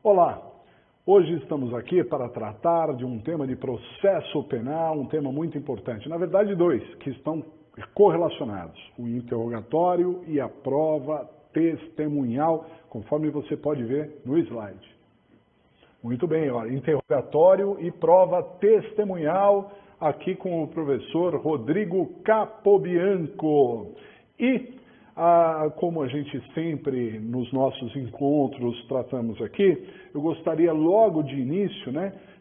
Olá, hoje estamos aqui para tratar de um tema de processo penal, um tema muito importante. Na verdade, dois que estão correlacionados, o interrogatório e a prova testemunhal, conforme você pode ver no slide. Muito bem, olha, interrogatório e prova testemunhal, aqui com o professor Rodrigo Capobianco. E como a gente sempre nos nossos encontros tratamos aqui, eu gostaria logo de início,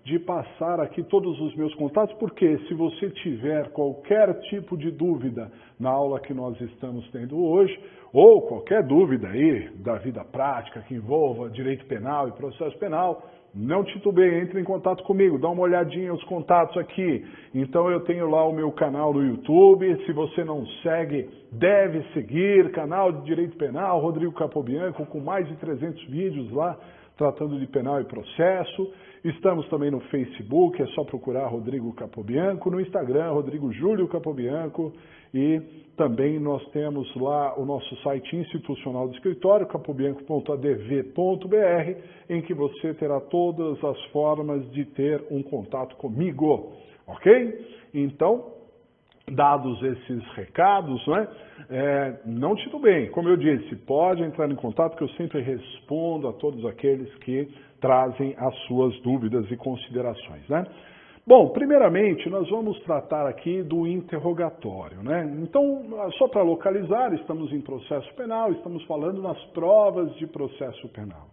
de passar aqui todos os meus contatos, porque se você tiver qualquer tipo de dúvida na aula que nós estamos tendo hoje, ou qualquer dúvida aí da vida prática que envolva direito penal e processo penal, não titubeie, entre em contato comigo, dá uma olhadinha nos contatos aqui. Então eu tenho lá o meu canal no YouTube, se você não segue, deve seguir, canal de Direito Penal, Rodrigo Capobianco, com mais de 300 vídeos lá, tratando de penal e processo. Estamos também no Facebook, é só procurar Rodrigo Capobianco, no Instagram, Rodrigo Júlio Capobianco, e também nós temos lá o nosso site institucional do escritório, capobianco.adv.br, em que você terá todas as formas de ter um contato comigo, ok? Então, dados esses recados, não titubeiem, como eu disse, pode entrar em contato que eu sempre respondo a todos aqueles que trazem as suas dúvidas e considerações, Bom, primeiramente, nós vamos tratar aqui do interrogatório, Então, só para localizar, estamos em processo penal, estamos falando nas provas de processo penal,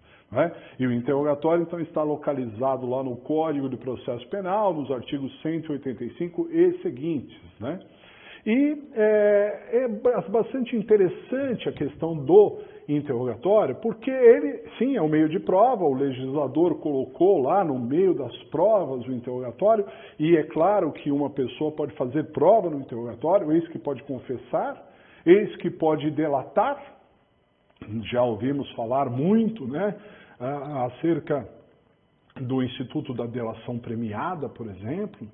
E o interrogatório, então, está localizado lá no Código de Processo Penal, nos artigos 185 e seguintes, E é bastante interessante a questão do interrogatório, porque ele, sim, é um meio de prova, o legislador colocou lá no meio das provas o interrogatório, e é claro que uma pessoa pode fazer prova no interrogatório, eis que pode confessar, eis que pode delatar, já ouvimos falar muito, acerca do Instituto da Delação Premiada, por exemplo.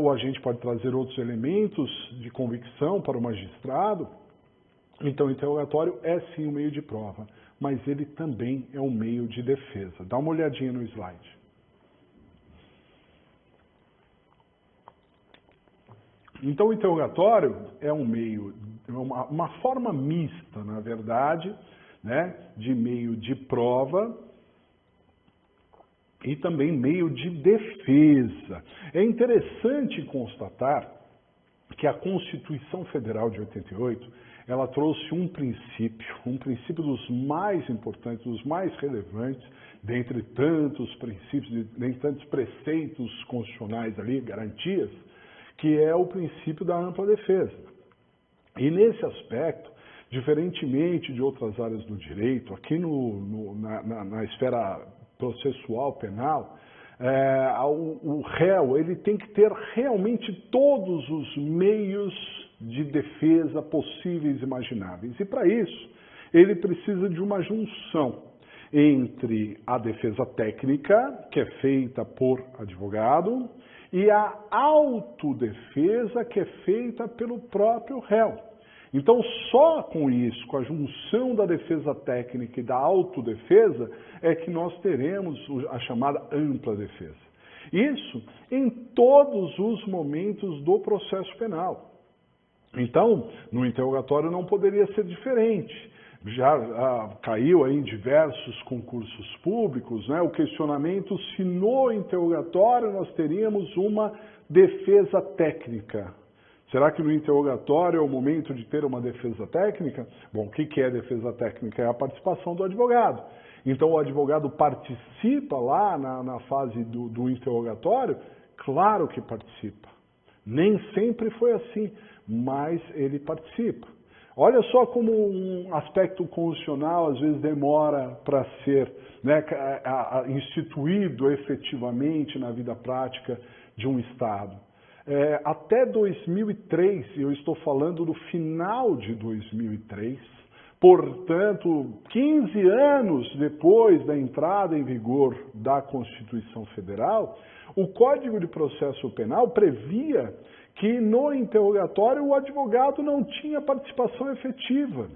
O agente pode trazer outros elementos de convicção para o magistrado. Então, o interrogatório é sim um meio de prova, mas ele também é um meio de defesa. Dá uma olhadinha no slide. Então, o interrogatório é um meio, uma forma mista, na verdade, de meio de prova e também meio de defesa. É interessante constatar que a Constituição Federal de 88, ela trouxe um princípio dos mais importantes, dos mais relevantes, dentre tantos princípios, dentre tantos preceitos constitucionais ali, garantias, que é o princípio da ampla defesa. E nesse aspecto, diferentemente de outras áreas do direito, aqui na esfera processual penal, o réu ele tem que ter realmente todos os meios de defesa possíveis e imagináveis. E para isso, ele precisa de uma junção entre a defesa técnica, que é feita por advogado, e a autodefesa, que é feita pelo próprio réu. Então, só com isso, com a junção da defesa técnica e da autodefesa, é que nós teremos a chamada ampla defesa. Isso em todos os momentos do processo penal. Então, no interrogatório não poderia ser diferente. Já caiu aí em diversos concursos públicos, o questionamento se no interrogatório nós teríamos uma defesa técnica. Será que no interrogatório é o momento de ter uma defesa técnica? Bom, o que é defesa técnica? É a participação do advogado. Então, o advogado participa lá na fase do interrogatório? Claro que participa. Nem sempre foi assim, mas ele participa. Olha só como um aspecto constitucional às vezes demora para ser instituído efetivamente na vida prática de um Estado. Até 2003, eu estou falando do final de 2003, portanto, 15 anos depois da entrada em vigor da Constituição Federal, o Código de Processo Penal previa que no interrogatório o advogado não tinha participação efetiva.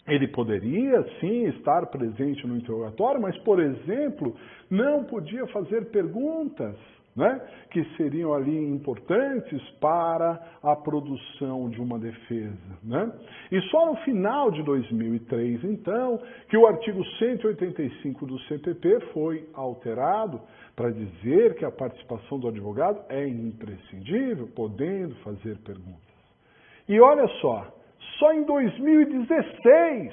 Ele poderia, sim, estar presente no interrogatório, mas, por exemplo, não podia fazer perguntas, né, que seriam ali importantes para a produção de uma defesa, né? E só no final de 2003, então, que o artigo 185 do CPP foi alterado para dizer que a participação do advogado é imprescindível, podendo fazer perguntas. E olha só em 2016,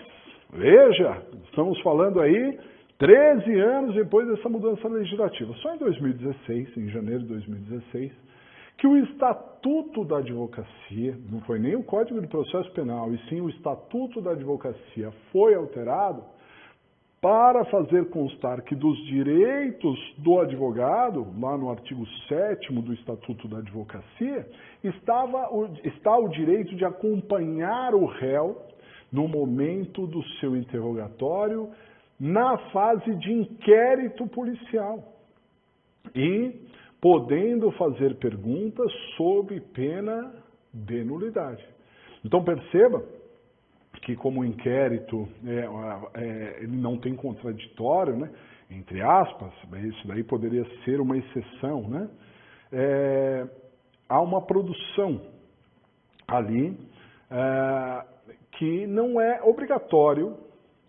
veja, estamos falando aí 13 anos depois dessa mudança legislativa, só em 2016, em janeiro de 2016, que o Estatuto da Advocacia, não foi nem o Código de Processo Penal, e sim o Estatuto da Advocacia foi alterado para fazer constar que dos direitos do advogado, lá no artigo 7º do Estatuto da Advocacia, está o direito de acompanhar o réu no momento do seu interrogatório, na fase de inquérito policial e podendo fazer perguntas sob pena de nulidade. Então perceba que como o inquérito ele não tem contraditório, né, entre aspas, isso daí poderia ser uma exceção, né, há uma produção ali que não é obrigatório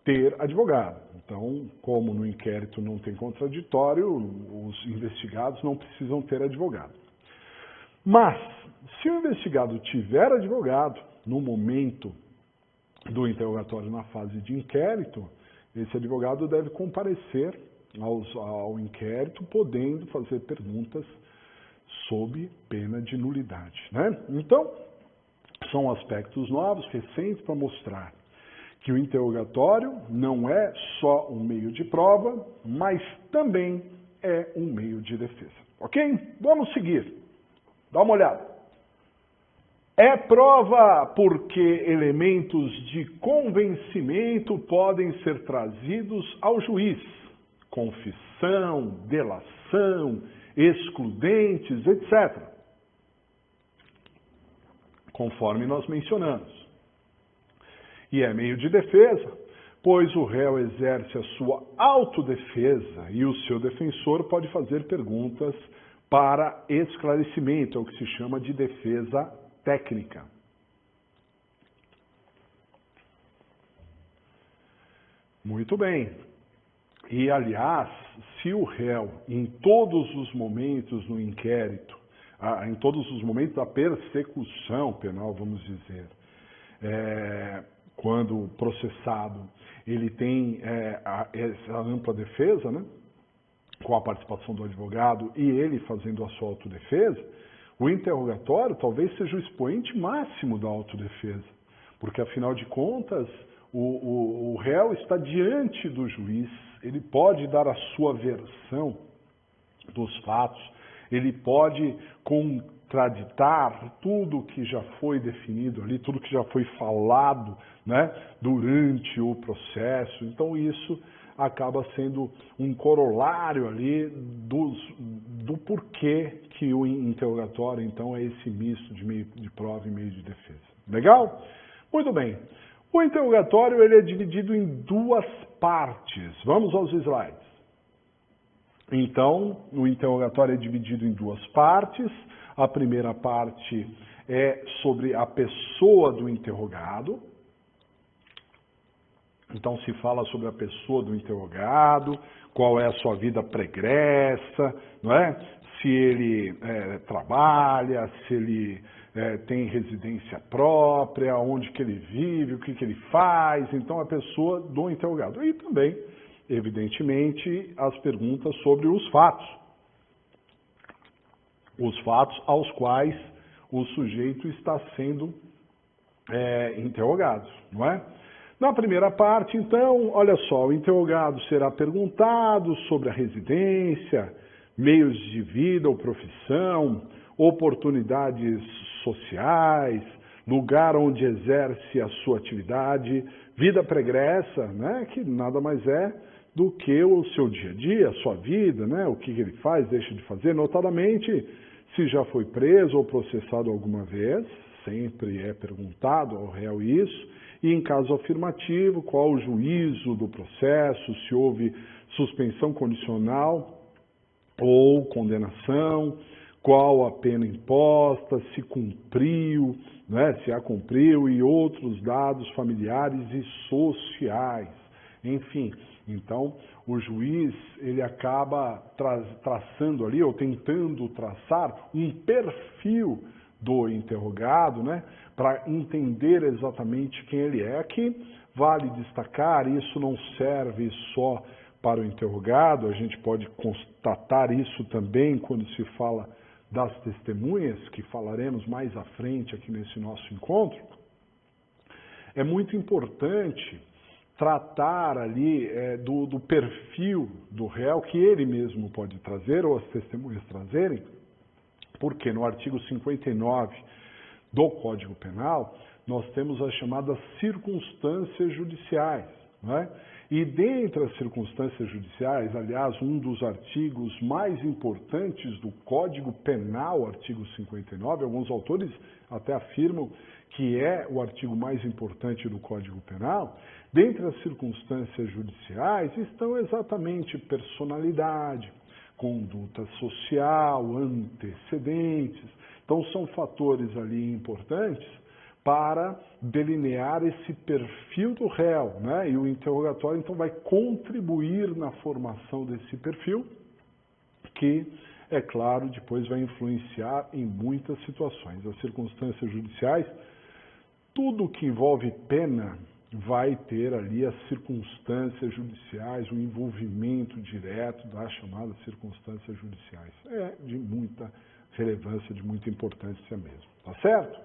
ter advogado. Então, como no inquérito não tem contraditório, os investigados não precisam ter advogado. Mas, se o investigado tiver advogado no momento do interrogatório na fase de inquérito, esse advogado deve comparecer ao inquérito, podendo fazer perguntas sob pena de nulidade, né? Então, são aspectos novos, recentes, para mostrar que o interrogatório não é só um meio de prova, mas também é um meio de defesa. Ok? Vamos seguir. Dá uma olhada. É prova porque elementos de convencimento podem ser trazidos ao juiz. Confissão, delação, excludentes, etc. Conforme nós mencionamos. E é meio de defesa, pois o réu exerce a sua autodefesa e o seu defensor pode fazer perguntas para esclarecimento, é o que se chama de defesa técnica. Muito bem. E, aliás, se o réu, em todos os momentos no inquérito, em todos os momentos da persecução penal, vamos dizer, quando processado, ele tem essa ampla defesa, né, com a participação do advogado e ele fazendo a sua autodefesa, o interrogatório talvez seja o expoente máximo da autodefesa, porque, afinal de contas, o réu está diante do juiz, ele pode dar a sua versão dos fatos, ele pode contraditar tudo que já foi definido ali, tudo que já foi falado, né, durante o processo. Então isso acaba sendo um corolário ali do porquê que o interrogatório, então, é esse misto de meio de prova e meio de defesa. Legal? Muito bem. O interrogatório ele é dividido em duas partes. Vamos aos slides. Então, o interrogatório é dividido em duas partes. A primeira parte é sobre a pessoa do interrogado. Então, se fala sobre a pessoa do interrogado, qual é a sua vida pregressa, não é? Se ele trabalha, se ele tem residência própria, onde que ele vive, o que que ele faz. Então, a pessoa do interrogado. E também, evidentemente, as perguntas sobre os fatos. Os fatos aos quais o sujeito está sendo interrogado, não é? Na primeira parte, então, olha só, o interrogado será perguntado sobre a residência, meios de vida ou profissão, oportunidades sociais, lugar onde exerce a sua atividade, vida pregressa, né, que nada mais é do que o seu dia a dia, a sua vida, né, o que ele faz, deixa de fazer, notadamente se já foi preso ou processado alguma vez, sempre é perguntado ao réu isso, e em caso afirmativo, qual o juízo do processo, se houve suspensão condicional ou condenação, qual a pena imposta, se cumpriu, né, se a cumpriu, e outros dados familiares e sociais. Enfim, então o juiz ele acaba traçando ali, ou tentando traçar um perfil do interrogado, né, para entender exatamente quem ele é. Aqui vale destacar, isso não serve só para o interrogado, a gente pode constatar isso também quando se fala das testemunhas, que falaremos mais à frente aqui nesse nosso encontro. É muito importante tratar ali do perfil do réu que ele mesmo pode trazer, ou as testemunhas trazerem, porque no artigo 59 do Código Penal, nós temos as chamadas circunstâncias judiciais, né? E dentre as circunstâncias judiciais, aliás, um dos artigos mais importantes do Código Penal, artigo 59, alguns autores até afirmam que é o artigo mais importante do Código Penal, dentre as circunstâncias judiciais estão exatamente personalidade, conduta social, antecedentes. Então são fatores ali importantes para delinear esse perfil do réu, né? E o interrogatório então vai contribuir na formação desse perfil, que, é claro, depois vai influenciar em muitas situações. As circunstâncias judiciais, tudo que envolve pena vai ter ali as circunstâncias judiciais, o envolvimento direto das chamadas circunstâncias judiciais. É de muita relevância, de muita importância mesmo, tá certo?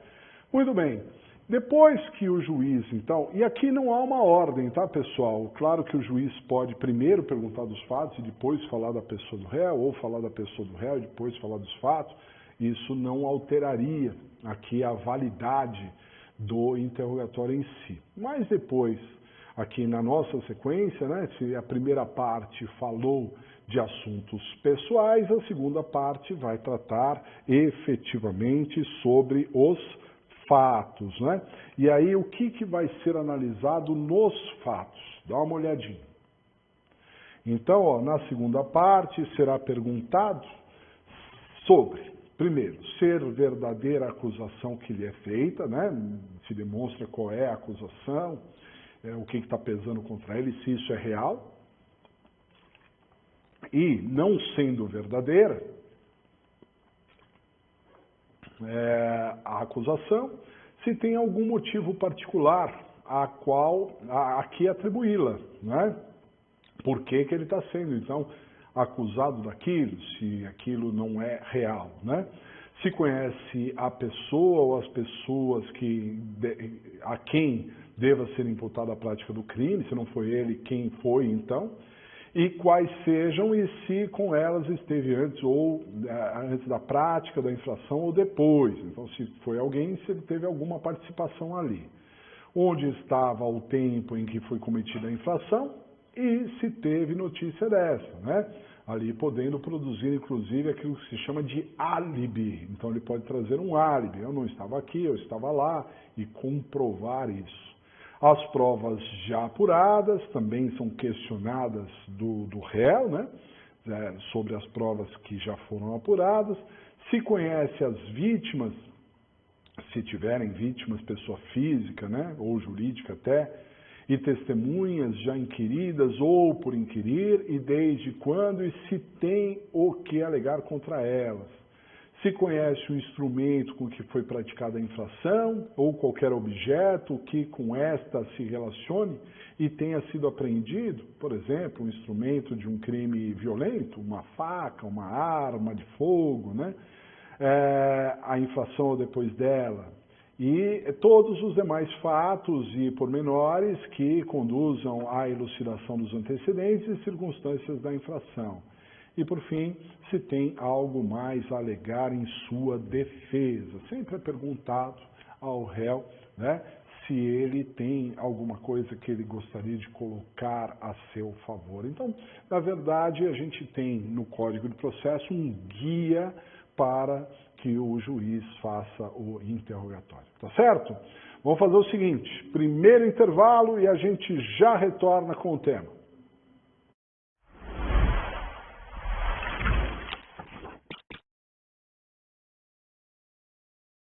Muito bem. Depois que o juiz, então, e aqui não há uma ordem, tá, pessoal? Claro que o juiz pode primeiro perguntar dos fatos e depois falar da pessoa do réu, ou falar da pessoa do réu e depois falar dos fatos. Isso não alteraria aqui a validade do interrogatório em si. Mas depois, aqui na nossa sequência, né, se a primeira parte falou de assuntos pessoais, a segunda parte vai tratar efetivamente sobre os fatos, né? E aí o que vai ser analisado nos fatos? Dá uma olhadinha. Então, ó, na segunda parte será perguntado sobre, primeiro, ser verdadeira a acusação que lhe é feita, né? Se demonstra qual é a acusação, o que está pesando contra ele, se isso é real. E, não sendo verdadeira, a acusação, se tem algum motivo particular a que atribuí-la, né? Por que ele está sendo, então, acusado daquilo, se aquilo não é real, né? Se conhece a pessoa ou as pessoas a quem deva ser imputada a prática do crime, se não foi ele, quem foi, então, e quais sejam e se com elas esteve antes ou antes da prática da infração ou depois. Então, se foi alguém, se ele teve alguma participação ali. Onde estava o tempo em que foi cometida a infração e se teve notícia dessa, né? Ali podendo produzir, inclusive, aquilo que se chama de álibi. Então, ele pode trazer um álibi. Eu não estava aqui, eu estava lá, e comprovar isso. As provas já apuradas também são questionadas do réu, né? Sobre as provas que já foram apuradas. Se conhece as vítimas, se tiverem vítimas, pessoa física, né? Ou jurídica até, e testemunhas já inquiridas ou por inquirir, e desde quando e se tem o que alegar contra elas. Se conhece o instrumento com que foi praticada a infração ou qualquer objeto que com esta se relacione e tenha sido apreendido, por exemplo, um instrumento de um crime violento, uma faca, uma arma de fogo, né? A infração ou depois dela. E todos os demais fatos e pormenores que conduzam à elucidação dos antecedentes e circunstâncias da infração. E, por fim, se tem algo mais a alegar em sua defesa. Sempre é perguntado ao réu, né, se ele tem alguma coisa que ele gostaria de colocar a seu favor. Então, na verdade, a gente tem no Código de Processo um guia para que o juiz faça o interrogatório. Tá certo? Vamos fazer o seguinte, primeiro intervalo e a gente já retorna com o tema.